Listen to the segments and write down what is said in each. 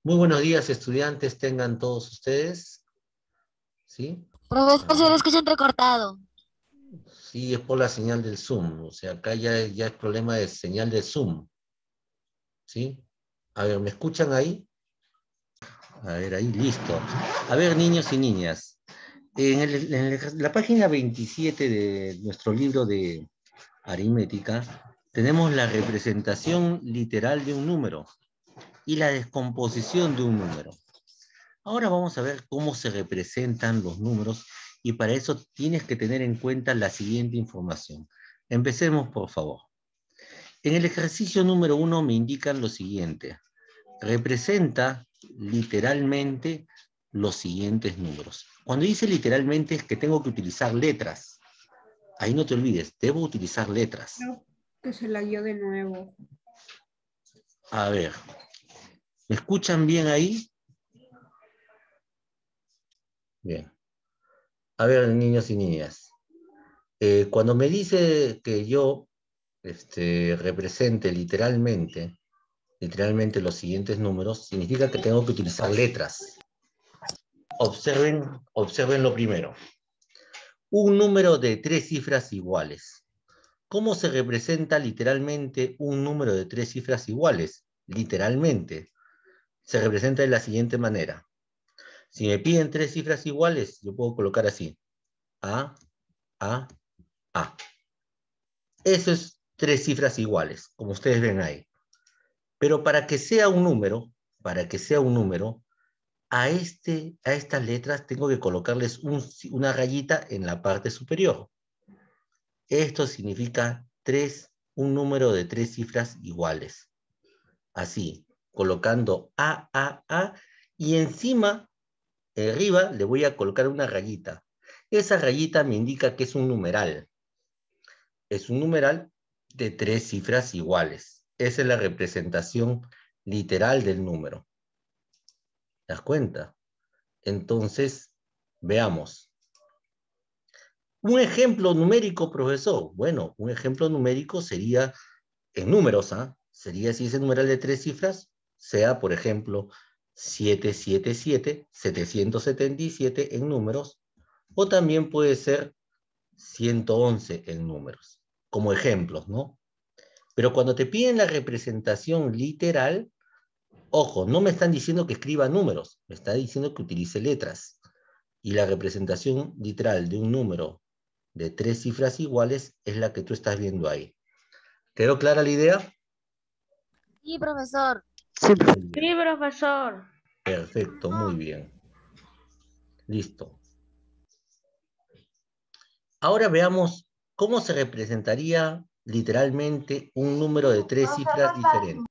Muy buenos días, estudiantes, tengan todos ustedes. ¿Sí? Profesor, se lo escucha entrecortado. Sí, es por la señal del Zoom. O sea, acá ya es problema de señal de Zoom. ¿Sí? A ver, ¿me escuchan ahí? A ver, ahí, listo. A ver, niños y niñas. La página 27 de nuestro libro de aritmética, tenemos la representación literal de un número y la descomposición de un número. Ahora vamos a ver cómo se representan los números y para eso tienes que tener en cuenta la siguiente información. Empecemos, por favor. En el ejercicio número 1 me indican lo siguiente. Representa literalmente los siguientes números. Cuando dice literalmente es que tengo que utilizar letras. Ahí no te olvides, debo utilizar letras. Creo que se la dio de nuevo. A ver, ¿me escuchan bien ahí? Bien. A ver, niños y niñas. Cuando me dice que yo represente literalmente los siguientes números, significa que tengo que utilizar letras. Observen lo primero. Un número de 3 cifras iguales. ¿Cómo se representa literalmente un número de 3 cifras iguales? Literalmente. Se representa de la siguiente manera. Si me piden 3 cifras iguales, yo puedo colocar así. A, A, A. Eso es 3 cifras iguales, como ustedes ven ahí. Pero para que sea un número, a estas letras tengo que colocarles una rayita en la parte superior. Esto significa un número de 3 cifras iguales. Así, colocando A, y encima, arriba, le voy a colocar una rayita. Esa rayita me indica que es un numeral. Es un numeral de 3 cifras iguales. Esa es la representación literal del número. ¿Te das cuenta? Entonces, veamos. Un ejemplo numérico, profesor. Bueno, un ejemplo numérico sería en números, ¿ah? Sería si ese numeral de 3 cifras, sea, por ejemplo, 777, 777 en números, o también puede ser 111 en números, como ejemplos, ¿no? Pero cuando te piden la representación literal, ojo, no me están diciendo que escriba números, me está diciendo que utilice letras. Y la representación literal de un número de 3 cifras iguales es la que tú estás viendo ahí. ¿Quedó clara la idea? Sí, profesor. Sí, Muy bien. profesor. Perfecto, muy bien. Listo. Ahora veamos cómo se representaría literalmente un número de 3 cifras diferentes.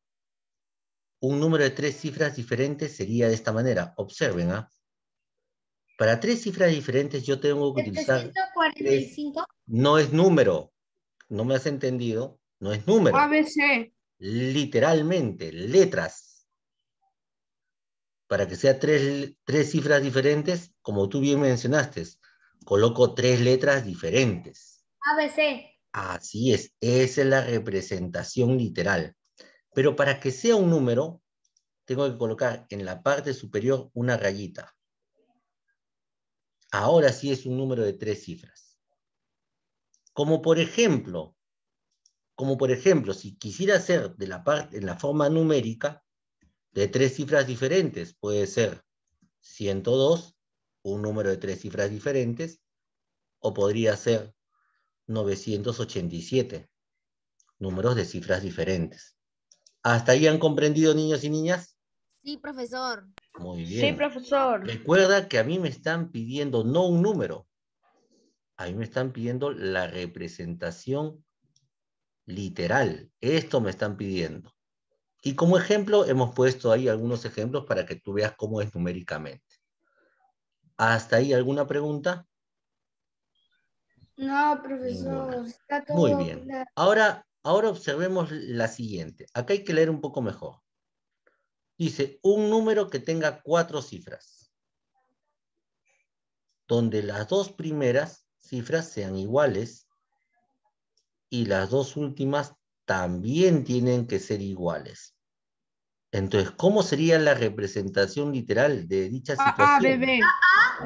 Un número de 3 cifras diferentes sería de esta manera. Observen, ¿ah? Para 3 cifras diferentes yo tengo que utilizar 3. 745. No es número. ¿No me has entendido? No es número. ABC. Literalmente, letras. Para que sea tres cifras diferentes, como tú bien mencionaste, coloco 3 letras diferentes. ABC. Así es, esa es la representación literal. Pero para que sea un número, tengo que colocar en la parte superior una rayita. Ahora sí es un número de 3 cifras. Como por ejemplo, si quisiera hacer en la forma numérica, de 3 cifras diferentes, puede ser 102, un número de 3 cifras diferentes, o podría ser 987, números de cifras diferentes. ¿Hasta ahí han comprendido, niños y niñas? Sí, profesor. Muy Sí, bien. profesor. Recuerda que a mí me están pidiendo no un número, a mí me están pidiendo la representación literal. Esto me están pidiendo. Y como ejemplo, hemos puesto ahí algunos ejemplos para que tú veas cómo es numéricamente. ¿Hasta ahí alguna pregunta? No, profesor, Ninguna. está Muy todo bien. claro. Ahora observemos la siguiente. Acá hay que leer un poco mejor. Dice, un número que tenga 4 cifras, donde las 2 primeras cifras sean iguales y las 2 últimas también tienen que ser iguales. Entonces, ¿cómo sería la representación literal de dicha A, situación? bebé.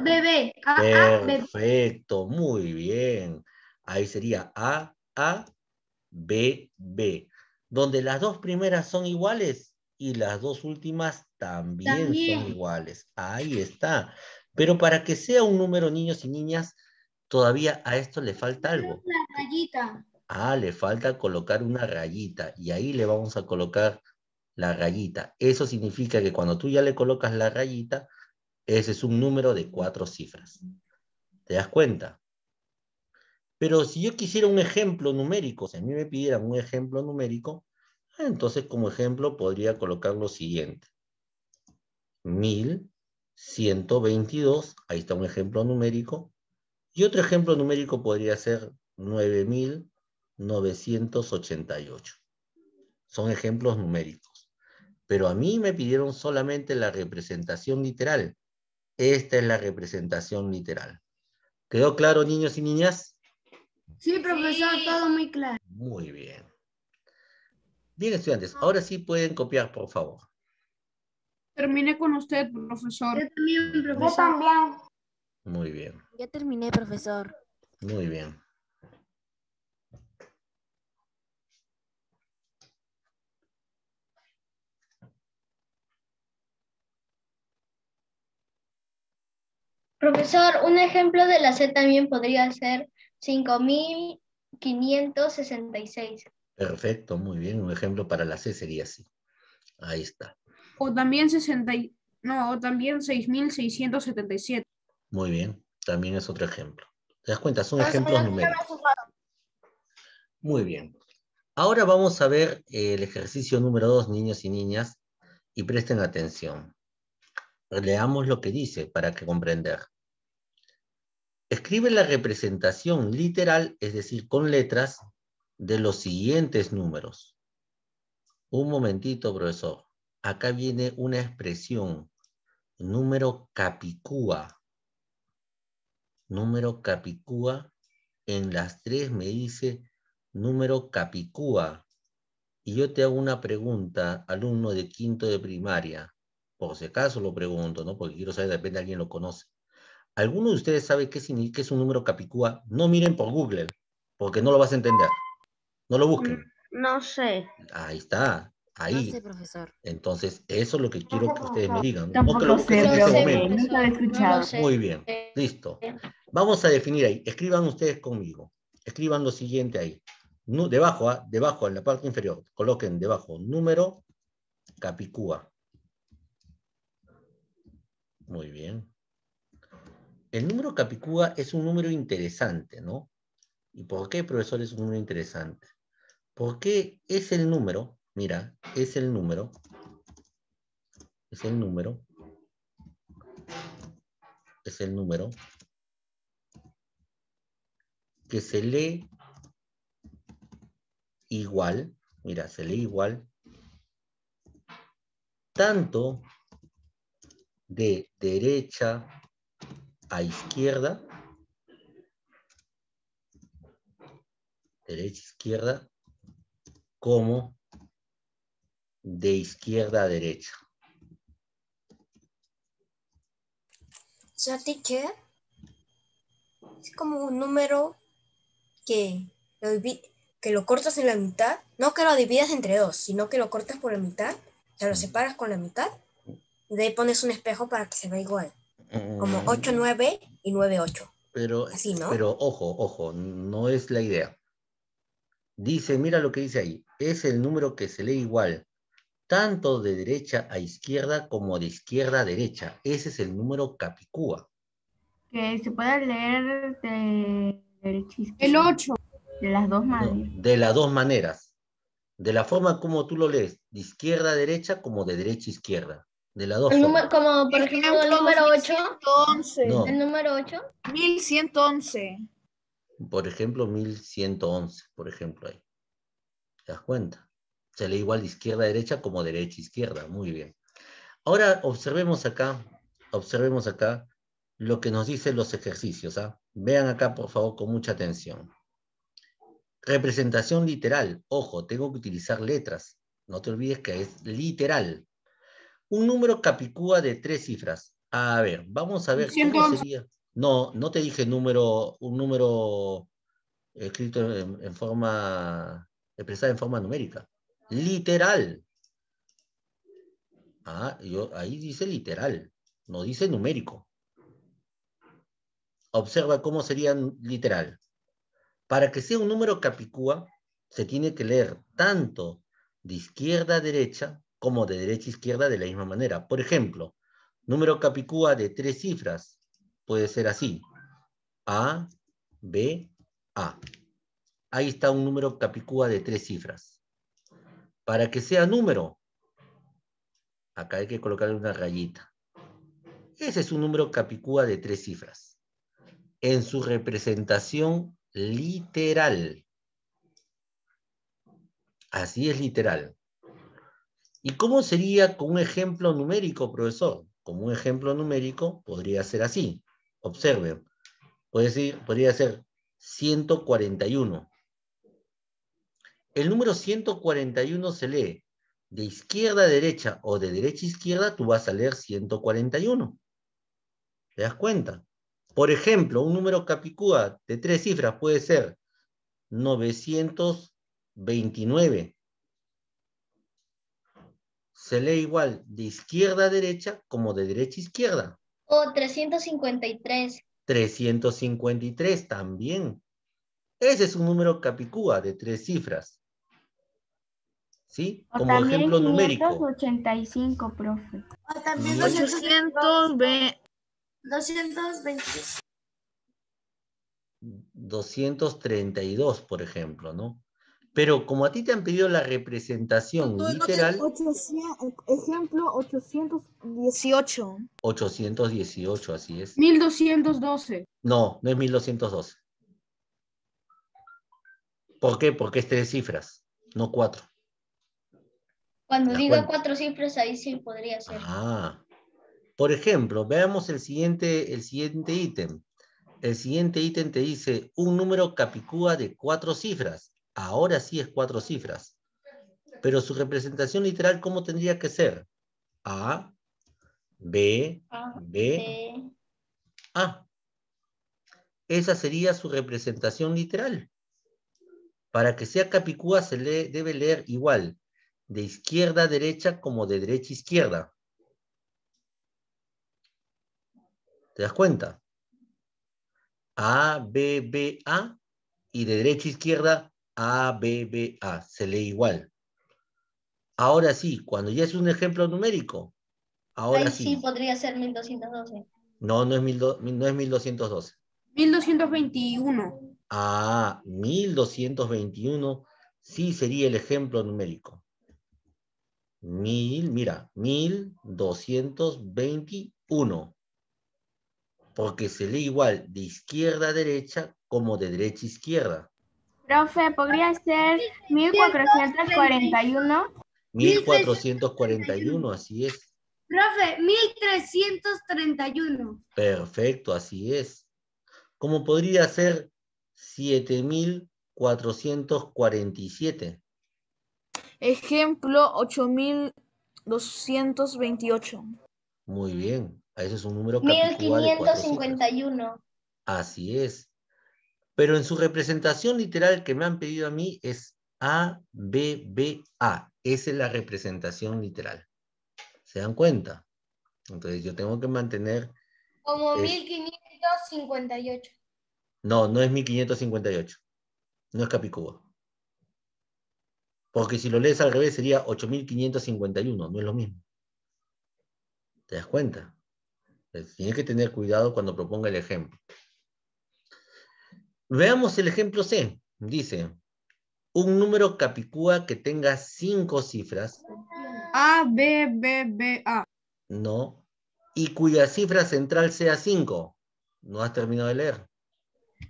Bebé. Bebé. Perfecto, muy bien. Ahí sería A, B, B. Donde las dos primeras son iguales y las dos últimas también son iguales. Ahí está. Pero para que sea un número, niños y niñas, todavía a esto le falta algo. La rayita. Le falta colocar una rayita. Y ahí le vamos a colocar la rayita. Eso significa que cuando tú ya le colocas la rayita, ese es un número de 4 cifras. ¿Te das cuenta? Pero si yo quisiera un ejemplo numérico, si a mí me pidieran un ejemplo numérico, entonces como ejemplo podría colocar lo siguiente. 1122, ahí está un ejemplo numérico. Y otro ejemplo numérico podría ser 9988. Son ejemplos numéricos. Pero a mí me pidieron solamente la representación literal. Esta es la representación literal. ¿Quedó claro, niños y niñas? Sí, profesor, todo muy claro. Muy bien. Bien, estudiantes, ahora sí pueden copiar, por favor. Terminé con usted, profesor. Yo también, profesor. Muy bien, Ya terminé, profesor. muy bien. Profesor, un ejemplo de la C también podría ser 5566. Perfecto, muy bien. Un ejemplo para la C sería así. Ahí está. O también 6677. Muy bien. También es otro ejemplo. ¿Te das cuenta? Son ejemplos numéricos. Muy bien. Ahora vamos a ver el ejercicio número 2, niños y niñas, y presten atención. Leamos lo que dice para que comprender. Escribe la representación literal, es decir, con letras, de los siguientes números. Un momentito, profesor. Acá viene una expresión. Número capicúa. Número capicúa. En las 3 me dice número capicúa. Y yo te hago una pregunta, alumno de 5º de primaria. Por si acaso lo pregunto, ¿no? Porque quiero saber, de repente alguien lo conoce. ¿Alguno de ustedes sabe qué significa es un número capicúa? No miren por Google, porque no lo vas a entender. No lo busquen. No sé. Ahí está, No ahí. sé, profesor. Entonces, eso es lo que quiero que ustedes me digan. No que Tampoco lo busques sé, en este profe, momento. nunca lo he escuchado. Muy bien, listo. Vamos a definir ahí. Escriban ustedes conmigo. Escriban lo siguiente ahí. Debajo, debajo, en la parte inferior, coloquen debajo número capicúa. Muy bien. El número capicúa es un número interesante, ¿no? ¿Y por qué, profesor, es un número interesante? Porque es el número, mira, es el número que se lee igual, mira, se lee igual, tanto de derecha a izquierda, como de izquierda a derecha. So, teacher, es como un número que lo cortas en la mitad, no que lo dividas entre dos, sino que lo cortas por la mitad, o sea, lo separas con la mitad, y de ahí pones un espejo para que se vea igual, como 8, 9 y 9, 8. Pero, Así, ¿no? pero ojo, no es la idea. Dice, mira lo que dice ahí, es el número que se lee igual, tanto de derecha a izquierda como de izquierda a derecha. Ese es el número capicúa. Que se pueda leer de derecha a izquierda. El 8. De las dos No, maneras. de las dos maneras. De la forma como tú lo lees, de izquierda a derecha como de derecha a izquierda. De las dos formas. Como por ejemplo el número 8. 11. No, El número 8. 1111. por ejemplo, 1111, por ejemplo ahí. ¿Te das cuenta? Se lee igual de izquierda a derecha como derecha a izquierda. Muy bien. Ahora observemos acá lo que nos dicen los ejercicios. ¿Ah? Vean acá, por favor, con mucha atención. Representación literal. Ojo, tengo que utilizar letras. No te olvides que es literal. Un número capicúa de 3 cifras. A ver, vamos a ver cómo 111. sería. No, no te dije número, un número escrito en forma, expresado en forma numérica. Literal. Ah, ahí dice literal, no dice numérico. Observa cómo sería literal. Para que sea un número capicúa, se tiene que leer tanto de izquierda a derecha como de derecha a izquierda de la misma manera. Por ejemplo, número capicúa de 3 cifras puede ser así. A, B, A. Ahí está un número capicúa de 3 cifras. Para que sea número, acá hay que colocarle una rayita. Ese es un número capicúa de 3 cifras. En su representación literal. Así es literal. ¿Y cómo sería con un ejemplo numérico, profesor? Como un ejemplo numérico podría ser así. Observen. Podría ser 141. El número 141 se lee de izquierda a derecha o de derecha a izquierda, tú vas a leer 141. ¿Te das cuenta? Por ejemplo, un número capicúa de 3 cifras puede ser 929. Se lee igual de izquierda a derecha como de derecha a izquierda. O 353. 353 también. Ese es un número capicúa de 3 cifras. ¿Sí? O Como también ejemplo numérico. 585, profe. O también 220. 232, por ejemplo, ¿no? Pero como a ti te han pedido la representación literal, Ejemplo 818. 818, así es. 1212. No, no es 1212. ¿Por qué? Porque es 3 cifras, no 4. Cuando ¿Te das diga cuenta? 4 cifras, ahí sí podría ser. Ah. Por ejemplo, veamos el siguiente ítem. El siguiente ítem te dice un número capicúa de 4 cifras. Ahora sí es 4 cifras. Pero su representación literal, ¿cómo tendría que ser? A, B, B, A. Esa sería su representación literal. Para que sea capicúa se debe leer igual, de izquierda a derecha como de derecha a izquierda. ¿Te das cuenta? A, B, B, A. Y de derecha a izquierda, A, B, B, A. Se lee igual. Ahora sí, cuando ya es un ejemplo numérico, ahora Ahí sí. sí podría ser 1212. No, no es 1212. 1221. Ah, 1221 sí sería el ejemplo numérico. Mira, 1221. Porque se lee igual de izquierda a derecha como de derecha a izquierda. Profe, ¿podría ser 1441? 1441, así es. Profe, 1331. Perfecto, así es. ¿Cómo podría ser 7447? Ejemplo 8228. Muy bien. Ese es un número capicúa de 4 cifras. 1551. Así es. Pero en su representación literal que me han pedido a mí es A, B, B, A. Esa es la representación literal. ¿Se dan cuenta? Entonces yo tengo que mantener... Como 1558. No, no es 1558. No es capicúa. Porque si lo lees al revés sería 8551. No es lo mismo. ¿Te das cuenta? Entonces, tienes que tener cuidado cuando proponga el ejemplo. Veamos el ejemplo C. Dice, un número capicúa que tenga 5 cifras. A, B, B, B, A. No. Y cuya cifra central sea 5. No has terminado de leer.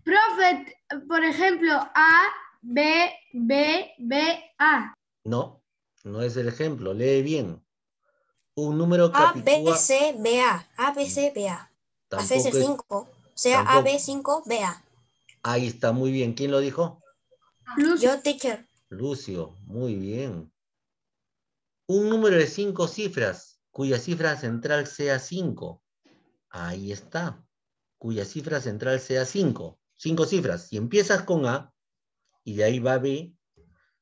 Profe, por ejemplo, A, B, B, B, A. No, no es el ejemplo. Lee bien. Un número A, capicúa... B, C, B, A. A, B, C, B, A. Haces el 5. O sea, A, B, 5, B, A. Ahí está, muy bien. ¿Quién lo dijo? Yo, teacher. Lucio, muy bien. Un número de 5 cifras, cuya cifra central sea 5. Ahí está. Cuya cifra central sea 5. 5 cifras. Si empiezas con A y de ahí va B,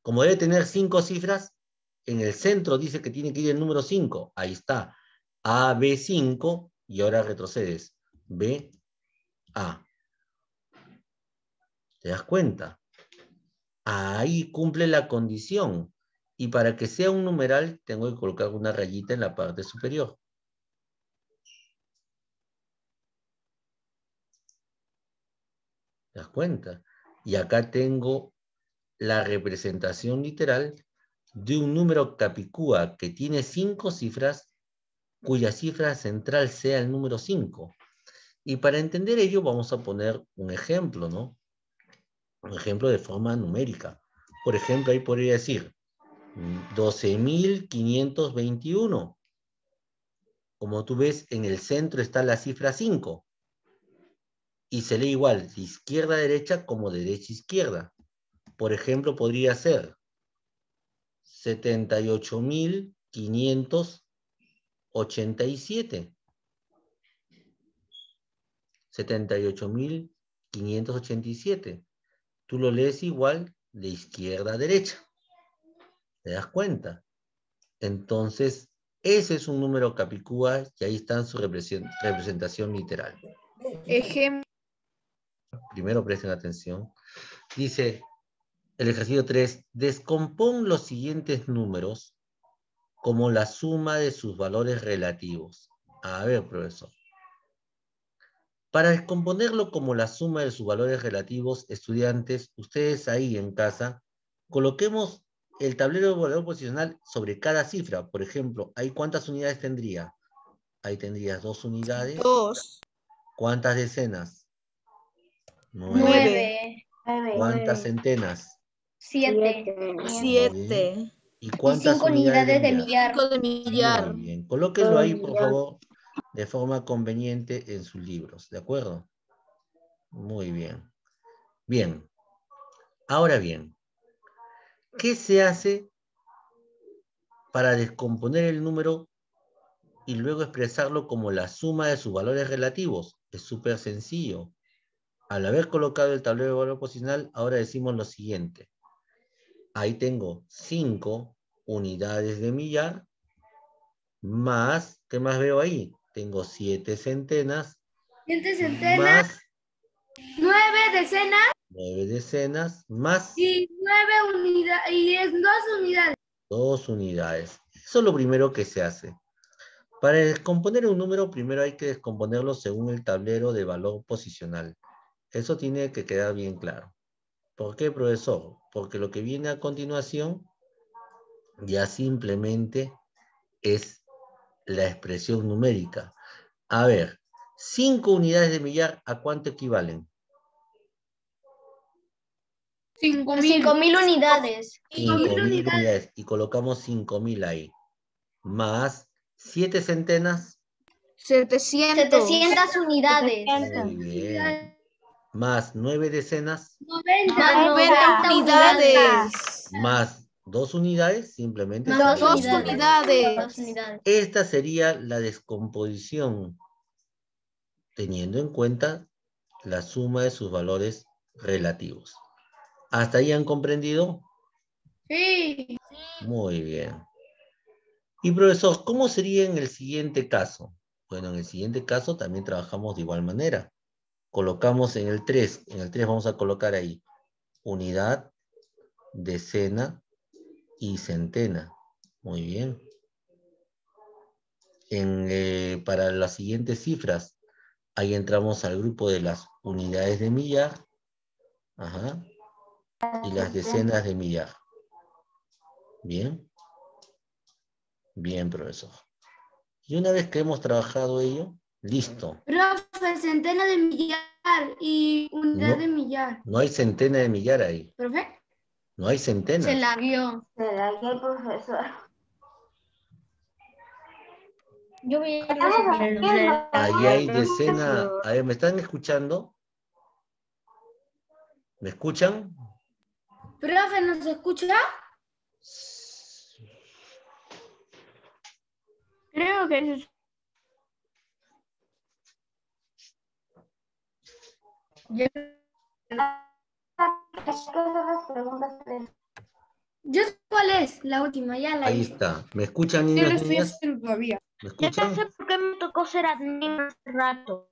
como debe tener 5 cifras, en el centro dice que tiene que ir el número 5. Ahí está. A, B, 5 y ahora retrocedes. B, A. ¿Te das cuenta? Ahí cumple la condición. Y para que sea un numeral, tengo que colocar una rayita en la parte superior. ¿Te das cuenta? Y acá tengo la representación literal de un número capicúa que tiene 5 cifras, cuya cifra central sea el número 5. Y para entender ello vamos a poner un ejemplo, ¿no? Un ejemplo de forma numérica. Por ejemplo, ahí podría decir 12.521. Como tú ves, en el centro está la cifra 5. Y se lee igual de izquierda a derecha como de derecha a izquierda. Por ejemplo, podría ser 78.587. 78.587. Tú lo lees igual de izquierda a derecha. ¿Te das cuenta? Entonces, ese es un número capicúa y ahí está en su representación literal. Ejemplo. Primero presten atención. Dice el ejercicio 3, descompón los siguientes números como la suma de sus valores relativos. A ver, profesor. Para descomponerlo como la suma de sus valores relativos, estudiantes, ustedes ahí en casa, coloquemos el tablero de valor posicional sobre cada cifra. Por ejemplo, ¿ahí cuántas unidades tendría? Ahí tendrías 2 unidades. 2. ¿Cuántas decenas? 9. 9, ¿Cuántas centenas? 7 7. ¿Y y cuántas 5 unidades de millar. 5 de millar. Muy bien. Colóquenlo ahí, por favor, de forma conveniente en sus libros. ¿De acuerdo? Muy bien. Bien. Ahora bien, ¿qué se hace para descomponer el número y luego expresarlo como la suma de sus valores relativos? Es súper sencillo. Al haber colocado el tablero de valor posicional, ahora decimos lo siguiente. Ahí tengo 5 unidades de millar más, ¿qué más veo ahí? Tengo 7 centenas 7 centenas, más 9 decenas 9 decenas más y 9 unidades, y es 2 unidades. 2 unidades. Eso es lo primero que se hace. Para descomponer un número, primero hay que descomponerlo según el tablero de valor posicional. Eso tiene que quedar bien claro. ¿Por qué, profesor? Porque lo que viene a continuación ya simplemente es la expresión numérica. A ver, 5 unidades de millar, ¿a cuánto equivalen? 5.000. 5.000 unidades. 5.000 unidades. Y colocamos 5.000 ahí. Más 7 centenas. 700. 700 unidades. Muy bien. Más 9 decenas. 90 90 unidades. Más 2 unidades. Simplemente. Más sería 2 unidades. unidades. 2 unidades. Esta sería la descomposición, teniendo en cuenta la suma de sus valores relativos. ¿Hasta ahí han comprendido? Sí. Muy bien. Y profesor, ¿cómo sería en el siguiente caso? Bueno, en el siguiente caso también trabajamos de igual manera. Colocamos en el 3. En el 3 vamos a colocar ahí unidad, decena y centena. Muy bien. Para las siguientes cifras, ahí entramos al grupo de las unidades de millar. Ajá. Y las decenas de millar. Bien. Bien, profesor. Y una vez que hemos trabajado ello, listo. Profe, centena de millar y unidad No. de millar. No hay centena de millar ahí. ¿Profe? No hay centenas. Se la vio. ¿Será que el profesor? Yo voy a recibir Ahí hay decena. A ver, ¿me están escuchando? ¿Me escuchan? Profe, ¿nos escucha? Creo que eso es... Yo sé cuál es la última, ya la Ahí hice. está. ¿Me escuchan, Yo niños, lo estoy niñas? haciendo todavía. ¿Me Ya escuchan? sé por qué me tocó ser admin hace rato.